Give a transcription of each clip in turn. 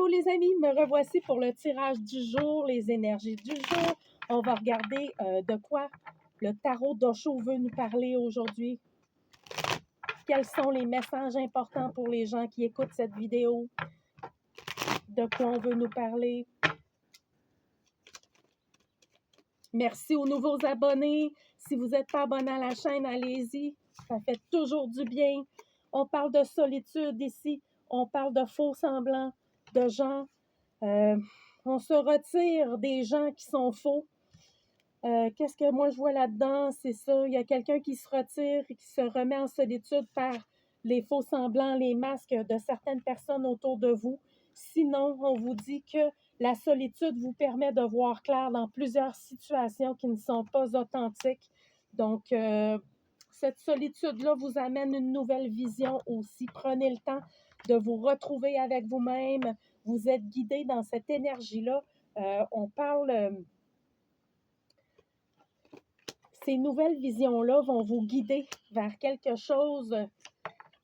Allô les amis, me revoici pour le tirage du jour, les énergies du jour. On va regarder de quoi le tarot d'Osho veut nous parler aujourd'hui. Quels sont les messages importants pour les gens qui écoutent cette vidéo? De quoi on veut nous parler? Merci aux nouveaux abonnés. Si vous n'êtes pas abonné à la chaîne, allez-y. Ça fait toujours du bien. On parle de solitude ici. On parle de faux semblants, de gens. On se retire des gens qui sont faux. Qu'est-ce que moi je vois là-dedans? C'est ça. Il y a quelqu'un qui se retire et qui se remet en solitude par les faux semblants, les masques de certaines personnes autour de vous. Sinon, on vous dit que la solitude vous permet de voir clair dans plusieurs situations qui ne sont pas authentiques. Donc, cette solitude-là vous amène une nouvelle vision aussi. Prenez le temps de vous retrouver avec vous-même. Vous êtes guidé dans cette énergie-là. On parle... ces nouvelles visions-là vont vous guider vers quelque chose.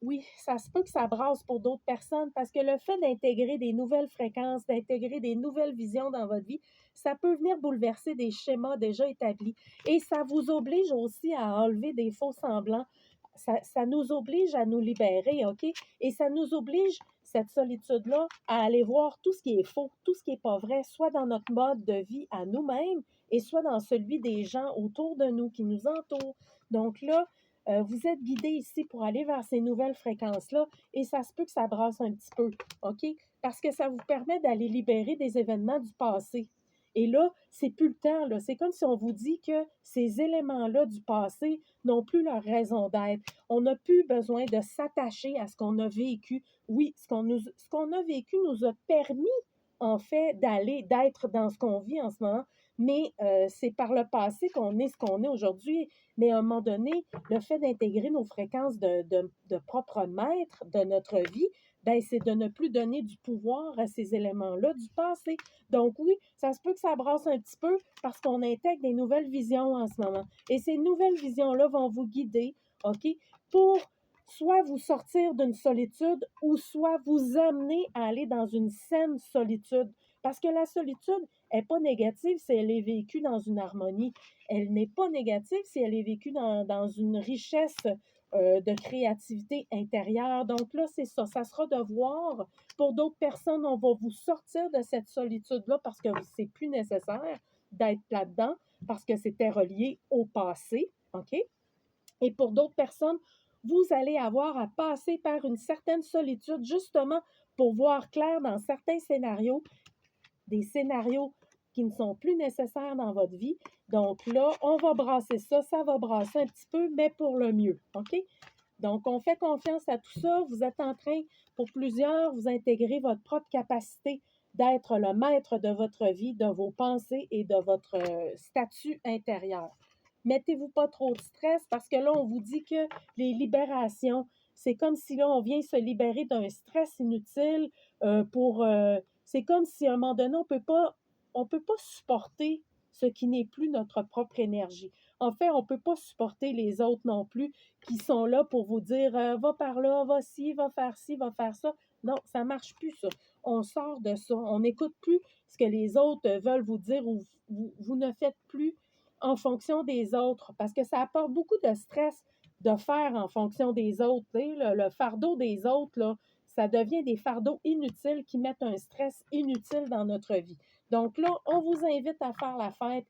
Oui, ça se peut que ça brasse pour d'autres personnes parce que le fait d'intégrer des nouvelles fréquences, d'intégrer des nouvelles visions dans votre vie, ça peut venir bouleverser des schémas déjà établis. Et ça vous oblige aussi à enlever des faux semblants. Ça nous oblige à nous libérer, OK? Et ça nous oblige, cette solitude-là, à aller voir tout ce qui est faux, tout ce qui n'est pas vrai, soit dans notre mode de vie à nous-mêmes et soit dans celui des gens autour de nous, qui nous entourent. Donc là, vous êtes guidé ici pour aller vers ces nouvelles fréquences-là et ça se peut que ça brasse un petit peu, OK? Parce que ça vous permet d'aller libérer des événements du passé. Et là, c'est plus le temps, là. C'est comme si on vous dit que ces éléments-là du passé n'ont plus leur raison d'être. On n'a plus besoin de s'attacher à ce qu'on a vécu. Oui, ce qu'on a vécu nous a permis, en fait, d'être dans ce qu'on vit en ce moment, mais c'est par le passé qu'on est ce qu'on est aujourd'hui. Mais à un moment donné, le fait d'intégrer nos fréquences de propre maître de notre vie, ben, c'est de ne plus donner du pouvoir à ces éléments-là du passé. Donc oui, ça se peut que ça brasse un petit peu parce qu'on intègre des nouvelles visions en ce moment. Et ces nouvelles visions-là vont vous guider, OK, pour soit vous sortir d'une solitude ou soit vous amener à aller dans une saine solitude. Parce que la solitude n'est pas négative si elle est vécue dans une harmonie. Elle n'est pas négative si elle est vécue dans une richesse de créativité intérieure. Donc là, c'est ça. Ça sera de voir. Pour d'autres personnes, on va vous sortir de cette solitude-là parce que c'est plus nécessaire d'être là-dedans, parce que c'était relié au passé. OK? Et pour d'autres personnes, vous allez avoir à passer par une certaine solitude, justement pour voir clair dans certains scénarios, des scénarios qui ne sont plus nécessaires dans votre vie. Donc là, on va brasser ça, ça va brasser un petit peu, mais pour le mieux, OK? Donc, on fait confiance à tout ça. Vous êtes en train, pour plusieurs, vous intégrez votre propre capacité d'être le maître de votre vie, de vos pensées et de votre statut intérieur. Mettez-vous pas trop de stress parce que là, on vous dit que les libérations, c'est comme si là, on vient se libérer d'un stress inutile c'est comme si à un moment donné, on peut pas supporter ce qui n'est plus notre propre énergie. En fait, on ne peut pas supporter les autres non plus qui sont là pour vous dire va par là, va ci, va faire ça. Non, ça ne marche plus, ça. On sort de ça. On n'écoute plus ce que les autres veulent vous dire ou vous ne faites plus en fonction des autres parce que ça apporte beaucoup de stress de faire en fonction des autres. Le fardeau des autres, là, ça devient des fardeaux inutiles qui mettent un stress inutile dans notre vie. Donc là, on vous invite à faire la fête,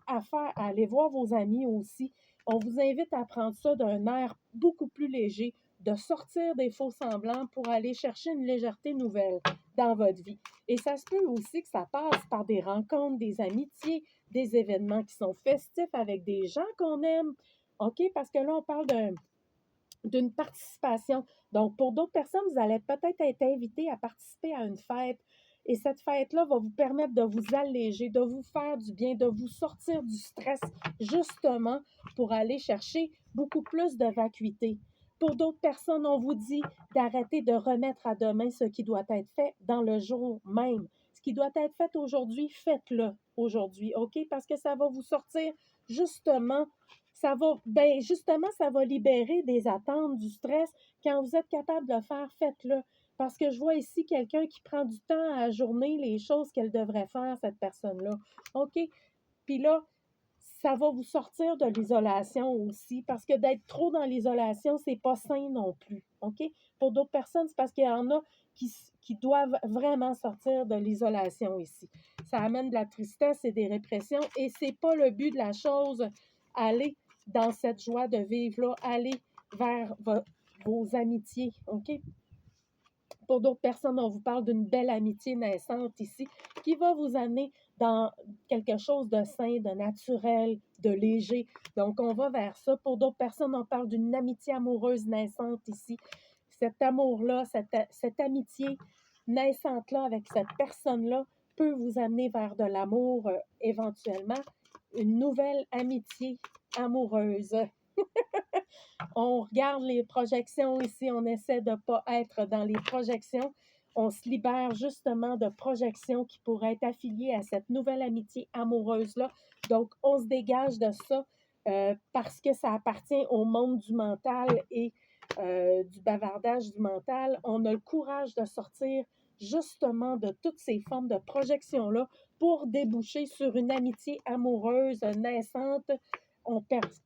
à aller voir vos amis aussi. On vous invite à prendre ça d'un air beaucoup plus léger, de sortir des faux semblants pour aller chercher une légèreté nouvelle dans votre vie. Et ça se peut aussi que ça passe par des rencontres, des amitiés, des événements qui sont festifs avec des gens qu'on aime. OK? Parce que là, on parle d'une participation. Donc, pour d'autres personnes, vous allez peut-être être invité à participer à une fête. Et cette fête-là va vous permettre de vous alléger, de vous faire du bien, de vous sortir du stress, justement, pour aller chercher beaucoup plus de vacuité. Pour d'autres personnes, on vous dit d'arrêter de remettre à demain ce qui doit être fait dans le jour même. Ce qui doit être fait aujourd'hui, faites-le aujourd'hui, OK? Parce que ça va vous sortir justement ça va libérer des attentes, du stress. Quand vous êtes capable de le faire, faites-le. Parce que je vois ici quelqu'un qui prend du temps à ajourner les choses qu'elle devrait faire, cette personne-là. OK? Puis là, ça va vous sortir de l'isolation aussi, parce que d'être trop dans l'isolation, c'est pas sain non plus. OK? Pour d'autres personnes, c'est parce qu'il y en a qui doivent vraiment sortir de l'isolation ici. Ça amène de la tristesse et des répressions, et c'est pas le but de la chose. Aller dans cette joie de vivre-là, aller vers vos amitiés. OK? Pour d'autres personnes, on vous parle d'une belle amitié naissante ici qui va vous amener dans quelque chose de sain, de naturel, de léger. Donc, on va vers ça. Pour d'autres personnes, on parle d'une amitié amoureuse naissante ici. Cet amour-là, cette amitié naissante-là avec cette personne-là peut vous amener vers de l'amour éventuellement, une nouvelle amitié amoureuse. On regarde les projections ici, on essaie de ne pas être dans les projections. On se libère justement de projections qui pourraient être affiliées à cette nouvelle amitié amoureuse-là. Donc, on se dégage de ça parce que ça appartient au monde du mental et du bavardage du mental. On a le courage de sortir justement de toutes ces formes de projections-là pour déboucher sur une amitié amoureuse naissante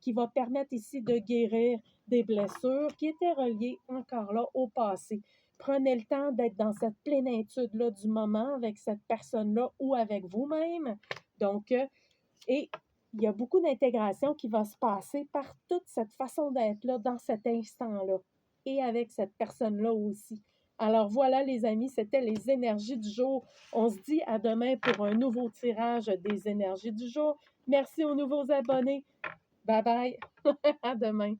qui va permettre ici de guérir des blessures qui étaient reliées encore là au passé. Prenez le temps d'être dans cette plénitude-là du moment avec cette personne-là ou avec vous-même. Donc, et il y a beaucoup d'intégration qui va se passer par toute cette façon d'être-là dans cet instant-là et avec cette personne-là aussi. Alors voilà les amis, c'était les énergies du jour. On se dit à demain pour un nouveau tirage des énergies du jour. Merci aux nouveaux abonnés. Bye bye. À demain.